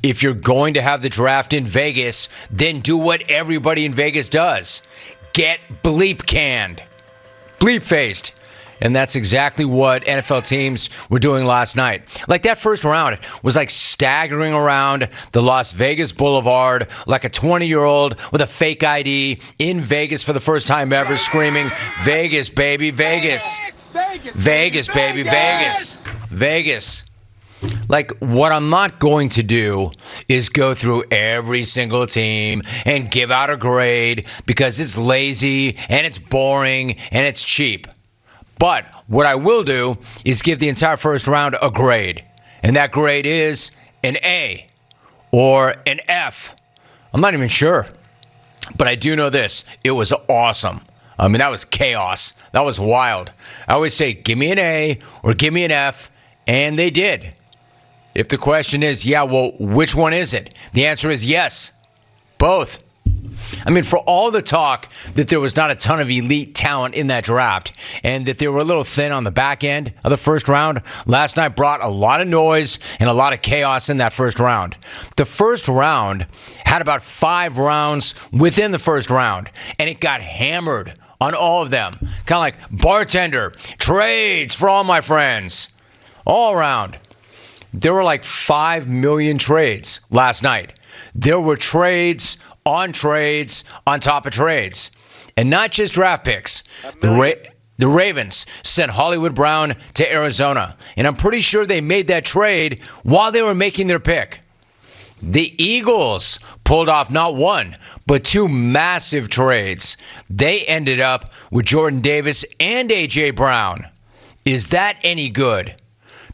If you're going to have the draft in Vegas, then do what everybody in Vegas does. Get bleep canned. Bleep faced. And that's exactly what NFL teams were doing last night. Like, that first round was like staggering around the Las Vegas Boulevard like a 20-year-old with a fake ID in Vegas for the first time ever, screaming, Vegas, baby, Vegas. Vegas, baby, Vegas. Vegas. Like, what I'm not going to do is go through every single team and give out a grade because it's lazy and it's boring and it's cheap. But what I will do is give the entire first round a grade. And that grade is an A or an F. I'm not even sure. But I do know this. It was awesome. I mean, that was chaos. That was wild. I always say, give me an A or give me an F. And they did. If the question is, yeah, well, which one is it? The answer is yes. Both. I mean, for all the talk that there was not a ton of elite talent in that draft and that they were a little thin on the back end of the first round, last night brought a lot of noise and a lot of chaos in that first round. The first round had about 5 rounds within the first round, and it got hammered on all of them. Kind of like bartender, trades for all my friends, all around. There were like 5 million trades last night. There were trades on top of trades. And not just draft picks. The Ravens sent Hollywood Brown to Arizona. And I'm pretty sure they made that trade while they were making their pick. The Eagles pulled off not one, but 2 massive trades. They ended up with Jordan Davis and A.J. Brown. Is that any good?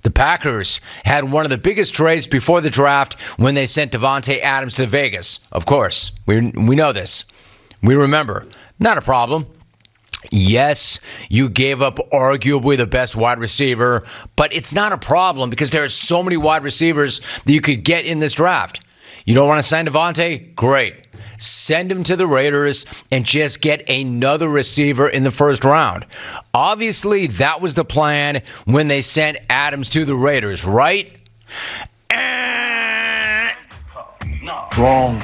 The Packers had one of the biggest trades before the draft when they sent Davante Adams to Vegas. Of course, we know this. We remember. Not a problem. Yes, you gave up arguably the best wide receiver, but it's not a problem because there are so many wide receivers that you could get in this draft. You don't want to sign Davante? Great. Send him to the Raiders and just get another receiver in the first round. Obviously, that was the plan when they sent Adams to the Raiders, right? Wrong.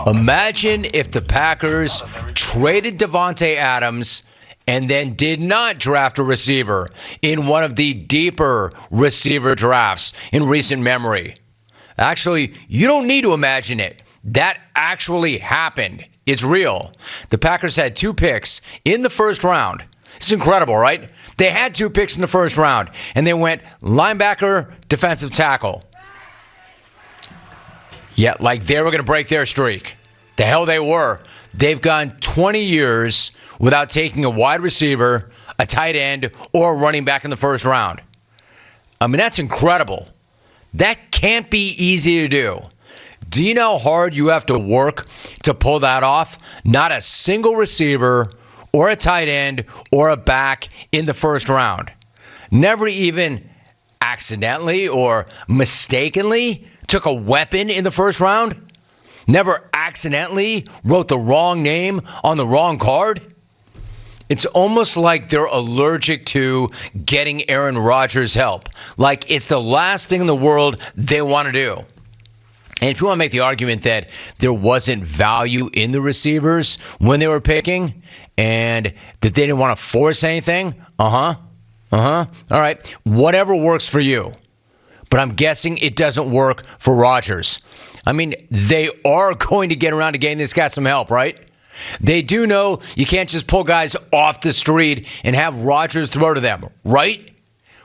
Imagine if the Packers traded Davante Adams and then did not draft a receiver in one of the deeper receiver drafts in recent memory. Actually, you don't need to imagine it. That actually happened. It's real. The Packers had 2 picks in the first round. It's incredible, right? They had 2 picks in the first round, and they went linebacker, defensive tackle. Yeah, like they were going to break their streak. The hell they were. They've gone 20 years without taking a wide receiver, a tight end, or a running back in the first round. I mean, that's incredible. That can't be easy to do. Do you know how hard you have to work to pull that off? Not a single receiver or a tight end or a back in the first round. Never even accidentally or mistakenly took a weapon in the first round. Never accidentally wrote the wrong name on the wrong card. It's almost like they're allergic to getting Aaron Rodgers help. Like it's the last thing in the world they want to do. And if you want to make the argument that there wasn't value in the receivers when they were picking and that they didn't want to force anything, all right, whatever works for you. But I'm guessing it doesn't work for Rodgers. I mean, they are going to get around to getting this guy some help, right? They do know you can't just pull guys off the street and have Rodgers throw to them, right?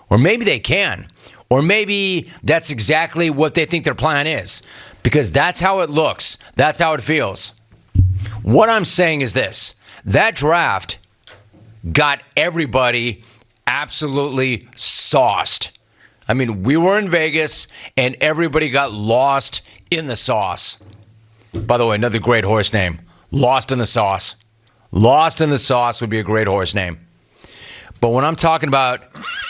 Or maybe they can. Or maybe that's exactly what they think their plan is. Because that's how it looks. That's how it feels. What I'm saying is this. That draft got everybody absolutely sauced. I mean, we were in Vegas, and everybody got lost in the sauce. By the way, another great horse name. Lost in the Sauce. Lost in the Sauce would be a great horse name. But when I'm talking about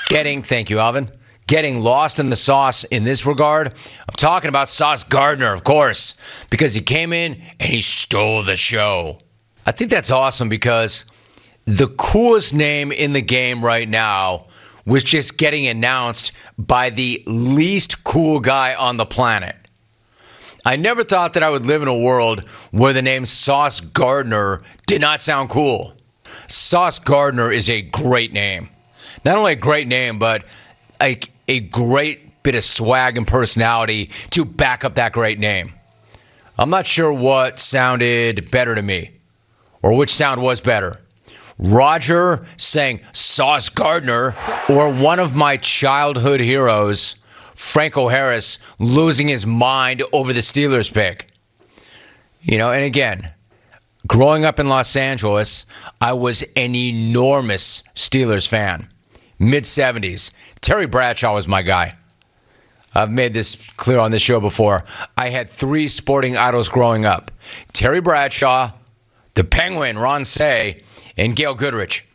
thank you, Alvin, getting lost in the sauce in this regard, I'm talking about Sauce Gardner, of course, because he came in and he stole the show. I think that's awesome because the coolest name in the game right now was just getting announced by the least cool guy on the planet. I never thought that I would live in a world where the name Sauce Gardner did not sound cool. Sauce Gardner is a great name. Not only a great name, but a great bit of swag and personality to back up that great name. I'm not sure what sounded better to me, or which sound was better. Roger saying Sauce Gardner, or one of my childhood heroes, Franco Harris, losing his mind over the Steelers pick. And again, growing up in Los Angeles, I was an enormous Steelers fan. Mid-70s. Terry Bradshaw was my guy. I've made this clear on this show before. I had 3 sporting idols growing up. Terry Bradshaw, the Penguin, Ron Say, and Gail Goodrich.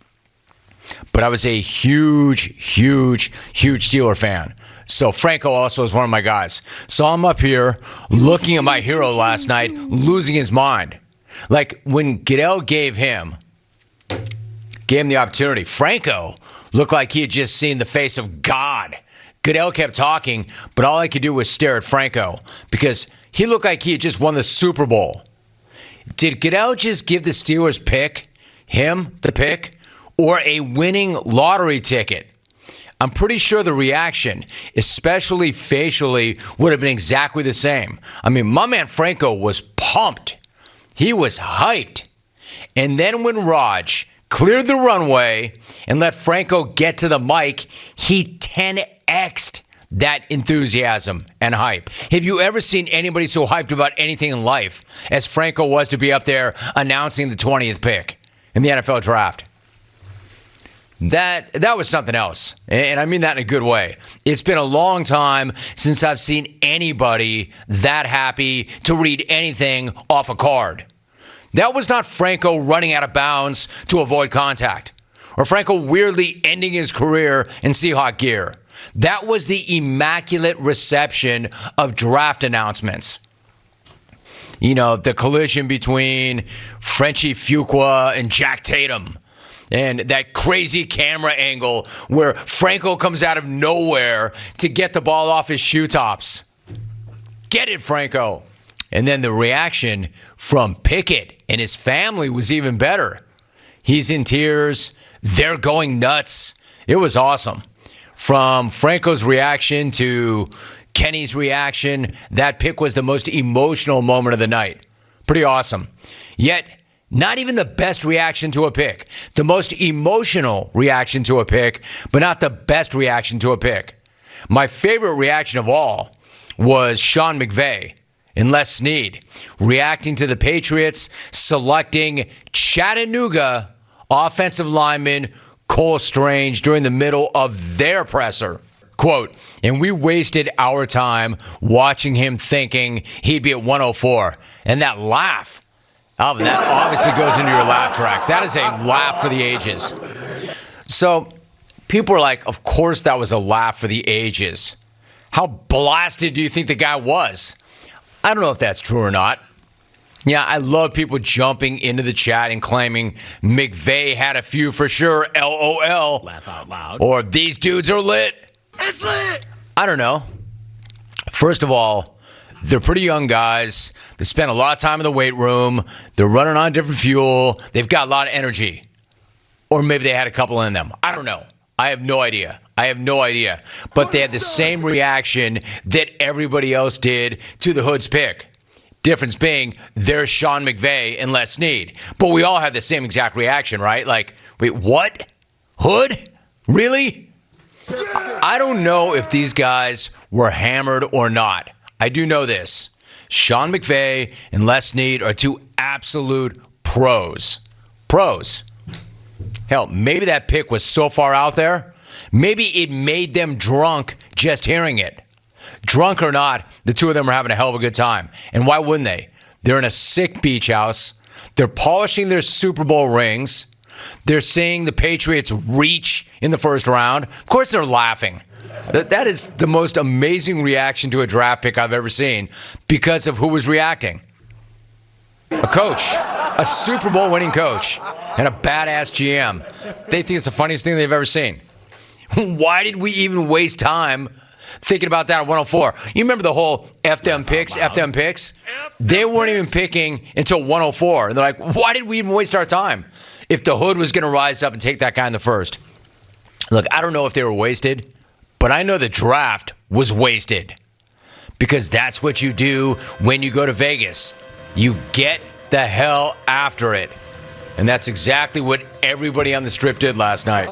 But I was a huge Steeler fan. So Franco also was one of my guys. So I'm up here looking at my hero last night, losing his mind. Like when Goodell gave him the opportunity, Franco looked like he had just seen the face of God. Goodell kept talking, but all I could do was stare at Franco because he looked like he had just won the Super Bowl. Did Goodell just give the Steelers him the pick, or a winning lottery ticket? I'm pretty sure the reaction, especially facially, would have been exactly the same. I mean, my man Franco was pumped. He was hyped. And then when Raj cleared the runway and let Franco get to the mic, he 10x'd that enthusiasm and hype. Have you ever seen anybody so hyped about anything in life as Franco was to be up there announcing the 20th pick in the NFL draft? That was something else, and I mean that in a good way. It's been a long time since I've seen anybody that happy to read anything off a card. That was not Franco running out of bounds to avoid contact, or Franco weirdly ending his career in Seahawk gear. That was the immaculate reception of draft announcements. The collision between Frenchie Fuqua and Jack Tatum. And that crazy camera angle where Franco comes out of nowhere to get the ball off his shoe tops. Get it, Franco. And then the reaction from Pickett and his family was even better. He's in tears. They're going nuts. It was awesome. From Franco's reaction to Kenny's reaction, that pick was the most emotional moment of the night. Pretty awesome. Yet, not even the best reaction to a pick. The most emotional reaction to a pick, but not the best reaction to a pick. My favorite reaction of all was Sean McVay and Les Sneed reacting to the Patriots selecting Chattanooga offensive lineman Cole Strange during the middle of their presser. Quote, and we wasted our time watching him thinking he'd be at 104. And that laugh. Alvin, that obviously goes into your laugh tracks. That is a laugh for the ages. So people are like, of course that was a laugh for the ages. How blasted do you think the guy was? I don't know if that's true or not. Yeah, I love people jumping into the chat and claiming McVay had a few for sure, LOL. Laugh out loud. Or these dudes are lit. It's lit. I don't know. First of all, they're pretty young guys. They spend a lot of time in the weight room. They're running on different fuel. They've got a lot of energy. Or maybe they had a couple in them. I don't know. I have no idea. But they had the same reaction that everybody else did to the Hood's pick. Difference being, there's Sean McVay and Les Sneed. But we all had the same exact reaction, right? Like, wait, what? Hood? Really? I don't know if these guys were hammered or not. I do know this. Sean McVay and Les Sneed are two absolute pros. Hell, maybe that pick was so far out there, maybe it made them drunk just hearing it. Drunk or not, the two of them are having a hell of a good time. And why wouldn't they? They're in a sick beach house. They're polishing their Super Bowl rings. They're seeing the Patriots reach in the first round. Of course they're laughing. That is the most amazing reaction to a draft pick I've ever seen because of who was reacting. A coach, a Super Bowl winning coach, and a badass GM. They think it's the funniest thing they've ever seen. Why did we even waste time thinking about that at 104? You remember the whole F them picks? They weren't even picking until 104. And they're like, why did we even waste our time if the hood was going to rise up and take that guy in the first? Look, I don't know if they were wasted, but I know the draft was wasted because that's what you do when you go to Vegas. You get the hell after it. And that's exactly what everybody on the Strip did last night.